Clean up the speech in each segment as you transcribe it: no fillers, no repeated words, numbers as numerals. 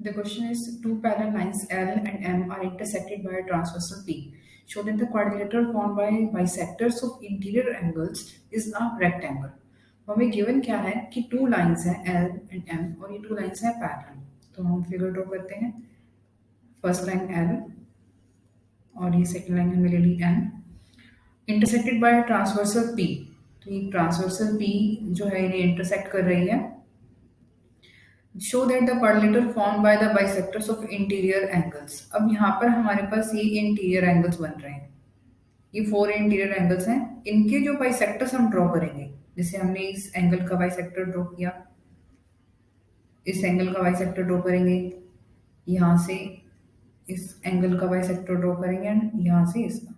The question is two parallel lines L and M are intersected by a transversal P. Show that the quadrilateral formed by bisectors of interior angles is a rectangle. तो हमें given क्या है कि two lines हैं L and M और ये two lines हैं parallel. तो हम फिगर ड्रॉ करते हैं. फर्स्ट लाइन L और ये सेकंड लाइन हमें ले ली M. Intersected by transversal P. तो ये ट्रांसवर्सल P जो है इन्हें इंटरसेक्ट कर रही है. Show that the quadrilateral form by the bisectors of interior angles. अब यहाँ पर हमारे पास ये इंटीरियर एंगल्स बन रहे हैं. ये फोर इंटीरियर एंगल्स हैं. इनके जो बाइसेक्टर्स हम ड्रॉ करेंगे, जैसे हमने इस एंगल का बाइसेक्टर ड्रॉ किया, इस एंगल का बाइसेक्टर ड्रॉ करेंगे, यहाँ से इस एंगल का बाइसेक्टर ड्रॉ करेंगे एंड यहाँ से इसका.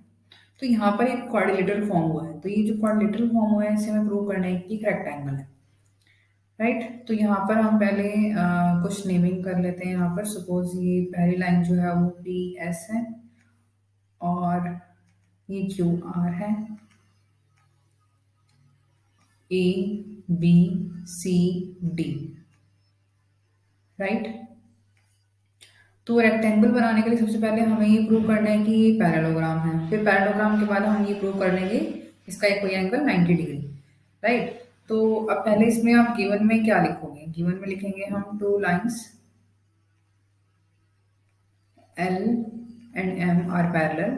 तो यहाँ पर एक क्वाड्रिलेटरल फॉर्म हुआ है. तो ये जो क्वाड्रिलेटरल फॉर्म हुआ है इसे हमें प्रूव करना है कि एक रेक्टेंगल है. राइट. तो यहाँ पर हम पहले कुछ नेमिंग कर लेते हैं. यहाँ पर सपोज ये पहली लाइन जो है वो पी एस है और ये क्यू आर है, A B C D. Right. तो रेक्टेंगल बनाने के लिए सबसे पहले हमें ये प्रूव करना है कि ये पैरेललोग्राम है. फिर पैरेललोग्राम के बाद हम ये प्रूव कर लेंगे इसका एक कोई एंगल 90 डिग्री. राइट. तो अब पहले इसमें आप गिवन में क्या लिखोगे? गिवन में लिखेंगे हम two lines L and M are parallel,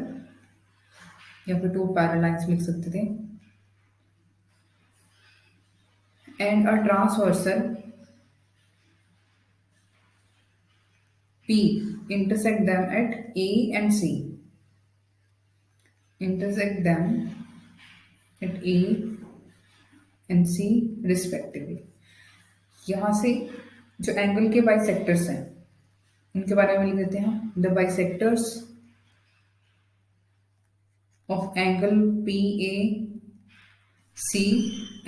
या फिर टू पैरेलल लाइंस लिख सकते थे. And a transversal P intersect them at A and C. Intersect them at A and C respectively. यहाँ से जो एंगल के बाइसेक्टर्स हैं उनके बारे में लिख देते हैं. The bisectors of angle PAC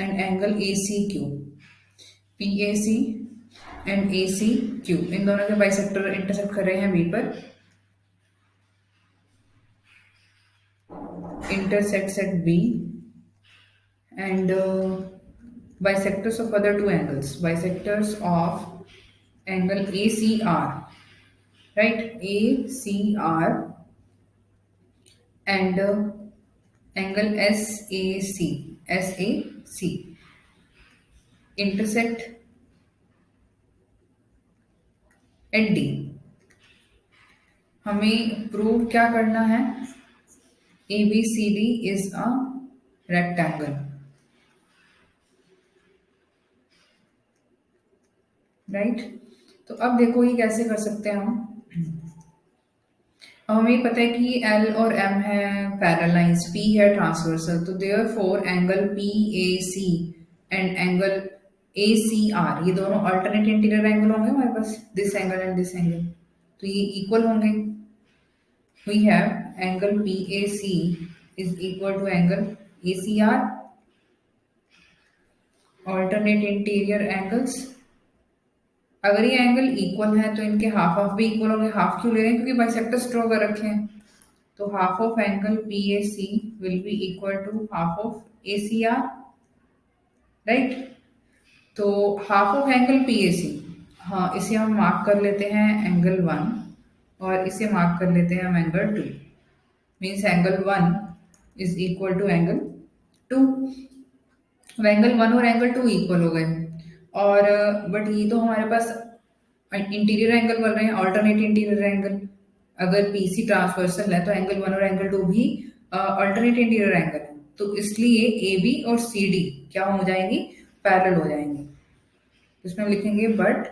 and angle ACQ. PAC and ACQ इन दोनों के बाइसेक्टर इंटरसेक्ट कर रहे हैं B पर. intersects at B and bisectors of other two angles. Bisectors of angle ACR, right? ACR and angle SAC intersect at D. हमें prove क्या करना है? ABCD is a rectangle. Right. तो अब देखो ये कैसे कर सकते हैं हम. अब हमें पता है कि L और M है पैरेलल लाइंस, P है ट्रांसवर्सल. तो therefore angle PAC and angle ACR ये दोनों अल्टरनेट इंटीरियर एंगल होंगे हमारे पास. This angle and this angle, तो ये इक्वल होंगे. We have angle PAC is equal to angle ACR, alternate interior angles. अगर ये एंगल इक्वल है तो इनके हाफ ऑफ भी इक्वल होंगे. हाफ क्यों ले रहे हैं? क्योंकि बाइसेक्टर्स ड्रॉ कर रखे हैं. तो half of angle PAC will be equal to half of ACR. Right. तो हाफ ऑफ एंगल PAC, हाँ इसे हम मार्क कर लेते हैं एंगल 1 और इसे मार्क कर लेते हैं हम angle 2. Means angle 1 is equal to angle 2. Angle 1 और एंगल 2 इक्वल हो गए. और बट ये तो हमारे पास इंटीरियर एंगल बन रहे हैं, अल्टरनेट इंटीरियर एंगल. अगर PC ट्रांसवर्सल है तो एंगल 1 और एंगल 2 भी अल्टरनेट इंटीरियर एंगल है. तो इसलिए AB और CD क्या हो जाएंगी? पैरेलल हो जाएंगे. इसमें हम लिखेंगे but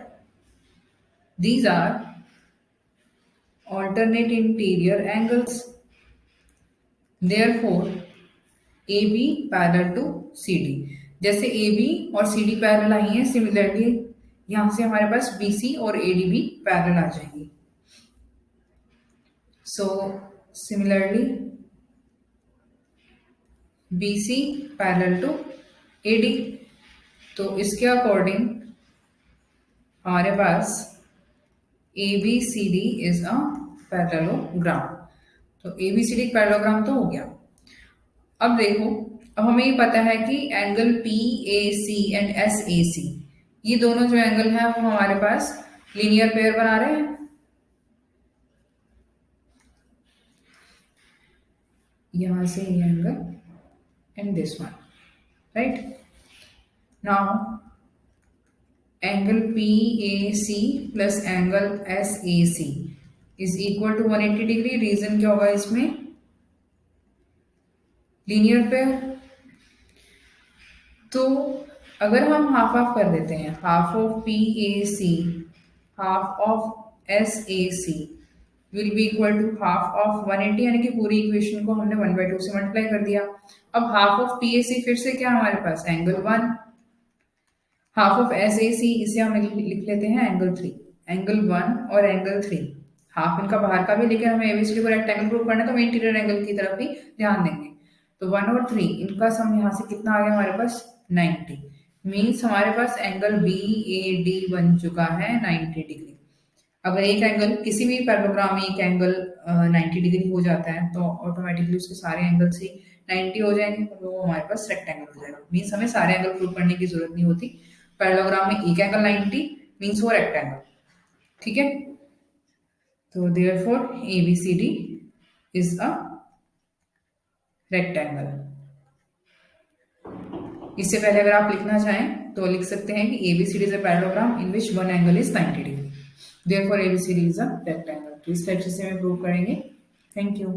these are alternate interior angles, therefore AB parallel to CD. जैसे AB और CD पैरेलल आई हैं, सिमिलरली यहाँ से हमारे पास BC और AD भी पैरेलल आ जाएंगी. So similarly BC parallel to AD. तो इसके अकॉर्डिंग हमारे पास ABCD इज अ पैरेललोग्राम. तो ABCD पैरेललोग्राम तो हो गया. अब देखो, अब हमें ये पता है कि एंगल PAC एंड SAC ये दोनों जो एंगल हैं वो हमारे पास लीनियर पेयर बना रहे हैं, यहां से ये angle and this one, right. Now angle P A C plus angle S A C is equal to 180 degree. Reason क्या होगा इसमें, लीनियर पेयर। तो अगर हम हाफ हाफ कर देते हैं, half of P A C half of S A C will be equal to half of 180, यानी कि पूरी इक्वेशन को हमने 1/2 से मल्टीप्लाई कर दिया। अब half of P A C फिर से क्या हमारे पास, angle 1, half of S A C इसे हम लिख लेते हैं एंगल 3। एंगल 1 और एंगल 3 हाफ इनका बाहर का भी, लेकिन हमें एबीसीडी को रेक्टेंगल प्रूव करना है तो हम इंटीरियर एंगल की तरफ ही ध्यान देंगे। तो 1 और 3 इनका सम यहाँ से कितना आ गया हमारे पास, 90। मीन्स हमारे पास एंगल बी ए डी बन चुका है 90 डिग्री। अगर एक एंगल किसी भी पैरेललोग्राम में एक एंगल 90 डिग्री हो जाता है तो ऑटोमेटिकली उसके सारे एंगल्स ही 90 हो जाएंगे, तो वो हमारे पास रेक्टेंगल हो जाएगा। मीन्स हमें सारे एंगल प्रूव करने की जरूरत नहीं होती, पैरेललोग्राम में एक एंगल 90 मीन्स वो रेक्टेंगल, ठीक है। तो therefore ABCD is a rectangle. इससे पहले अगर आप लिखना चाहें तो लिख सकते हैं कि ABCD is a parallelogram in which one angle is 90 degree. Therefore ABCD is a rectangle. तो इस टाइप से हमें प्रूव करेंगे। Thank you.